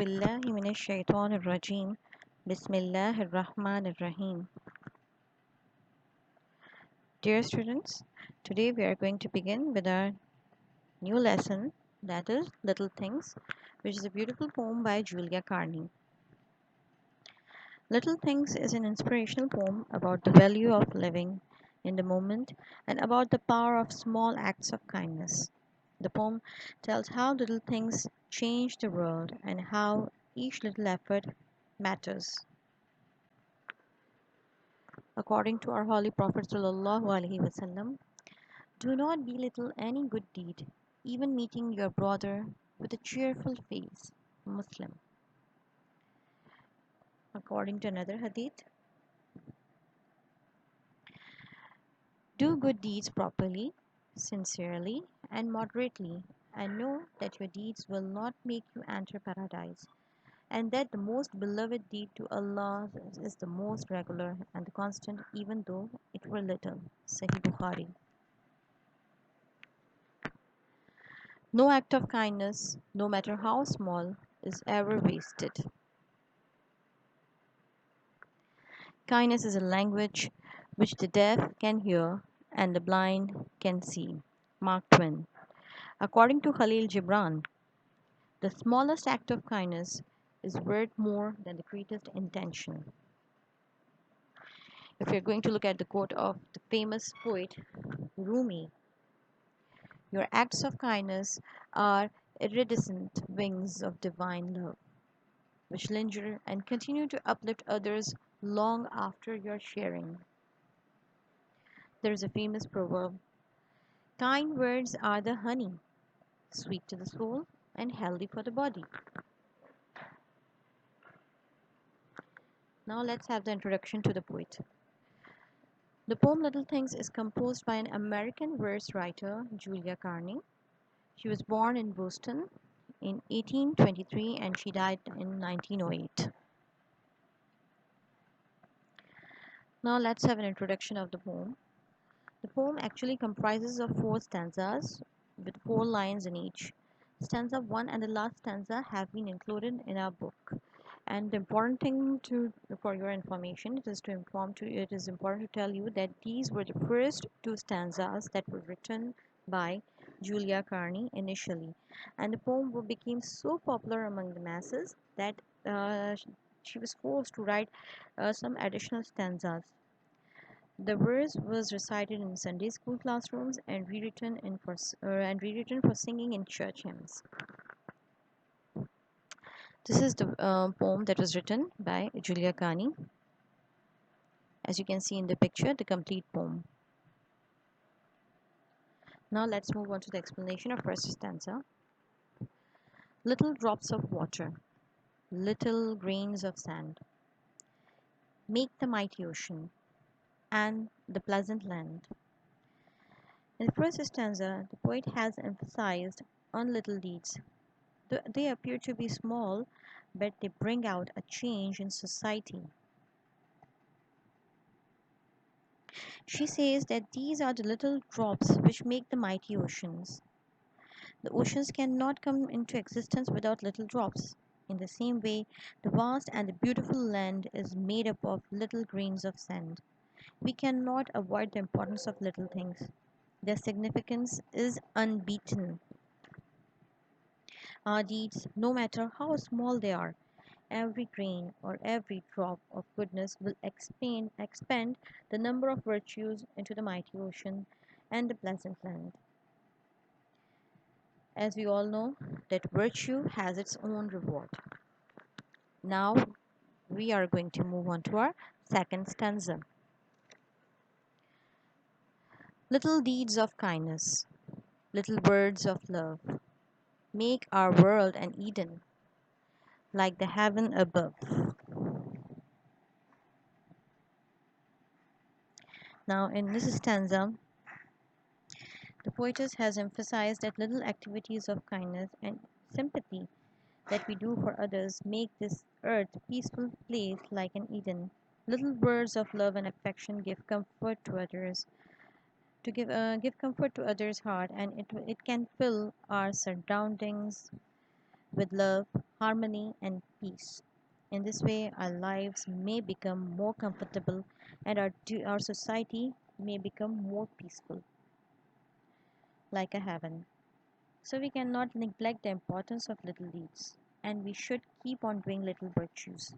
بالله من الشيطان الرجيم بسم الله الرحمن الرحيم. Dear students, today we are going to begin with our new lesson, that is Little Things, which is a beautiful poem by Julia Carney. Little Things is an inspirational poem about the value of living in the moment and about the power of small acts of kindness. The poem tells how little things change the world and how each little effort matters. According to our Holy Prophet Sallallahu Alaihi Wasallam, do not belittle any good deed, even meeting your brother with a cheerful face. Muslim. According to another hadith, do good deeds properly, sincerely, and moderately, and know that your deeds will not make you enter paradise, and that the most beloved deed to Allah is the most regular and the constant, even though it were little. Sahih Bukhari. No act of kindness, no matter how small, is ever wasted. Kindness is a language which the deaf can hear and the blind can see. Mark Twain. According to Khalil Gibran, the smallest act of kindness is worth more than the greatest intention. If you're going to look at the quote of the famous poet Rumi, your acts of kindness are iridescent wings of divine love, which linger and continue to uplift others long after your sharing. There is a famous proverb: kind words are the honey, sweet to the soul and healthy for the body. Now let's have the introduction to the poet. The poem Little Things is composed by an American verse writer, Julia Carney. She was born in Boston in 1823 and she died in 1908. Now let's have an introduction of the poem. The poem actually comprises of 4 stanzas with 4 lines in each. Stanza 1 and the last stanza have been included in our book. And the important thing for your information, it is important to tell you that these were the first 2 stanzas that were written by Julia Carney initially. And the poem became so popular among the masses that she was forced to write some additional stanzas. The verse was recited in Sunday school classrooms and rewritten for singing in church hymns. This is the poem that was written by Julia Carney. As you can see in the picture, the complete poem. Now let's move on to the explanation of first stanza. Little drops of water, little grains of sand, make the mighty ocean and the pleasant land. In the first stanza, the poet has emphasized on little deeds. They appear to be small, but they bring out a change in society. She says that these are the little drops which make the mighty oceans. The oceans cannot come into existence without little drops. In the same way, the vast and the beautiful land is made up of little grains of sand. We cannot avoid the importance of little things. Their significance is unbeaten. Our deeds, no matter how small they are, every grain or every drop of goodness will expand the number of virtues into the mighty ocean and the pleasant land. As we all know, that virtue has its own reward. Now we are going to move on to our second stanza. Little deeds of kindness, little words of love, make our world an Eden, like the heaven above. Now in this stanza, the poetess has emphasized that little activities of kindness and sympathy that we do for others make this earth a peaceful place like an Eden. Little words of love and affection give comfort to others, give comfort to others' heart, and it can fill our surroundings with love, harmony, and peace. In this way, our lives may become more comfortable and our society may become more peaceful, like a heaven. So, we cannot neglect the importance of little deeds, and we should keep on doing little virtues.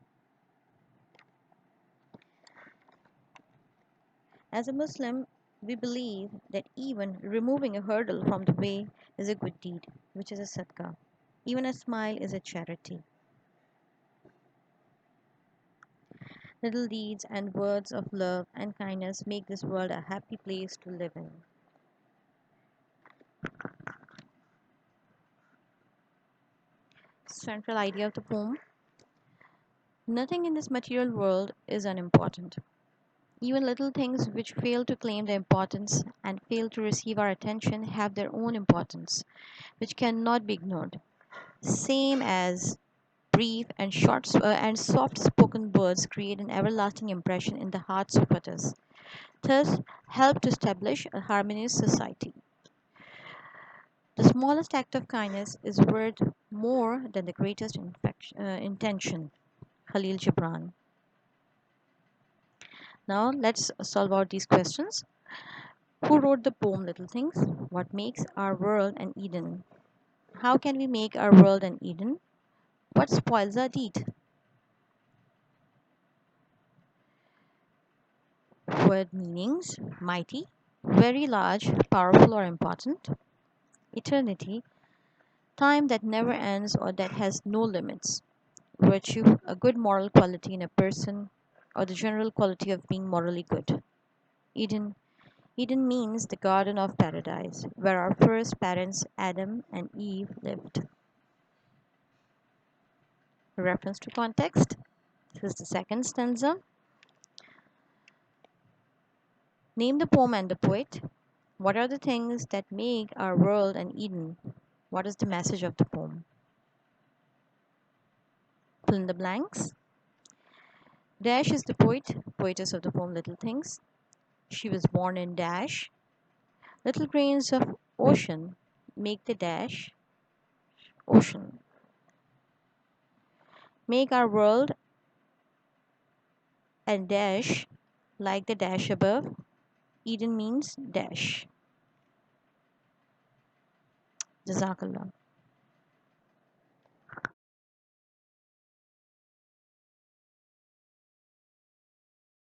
As a Muslim, we believe that even removing a hurdle from the way is a good deed, which is a sadaqah. Even a smile is a charity. Little deeds and words of love and kindness make this world a happy place to live in. Central idea of the poem: nothing in this material world is unimportant. Even little things which fail to claim their importance and fail to receive our attention have their own importance, which cannot be ignored. Same as brief and and soft spoken words create an everlasting impression in the hearts of others, thus help to establish a harmonious society. The smallest act of kindness is worth more than the greatest intention. Khalil Gibran. Now let's solve out these questions. Who wrote the poem Little Things? What makes our world an Eden? How can we make our world an Eden? What spoils our deed? Word meanings: mighty, very large, powerful or important. Eternity, time that never ends or that has no limits. Virtue, a good moral quality in a person or the general quality of being morally good. Eden, Eden means the garden of paradise, where our first parents Adam and Eve lived. Reference to context. This is the second stanza. Name the poem and the poet. What are the things that make our world an Eden? What is the message of the poem? Fill in the blanks. Dash is the poetess of the poem Little Things. She was born in Dash. Little grains of ocean make the dash ocean. Make our world and dash like the dash above. Eden means dash. Jazakallah.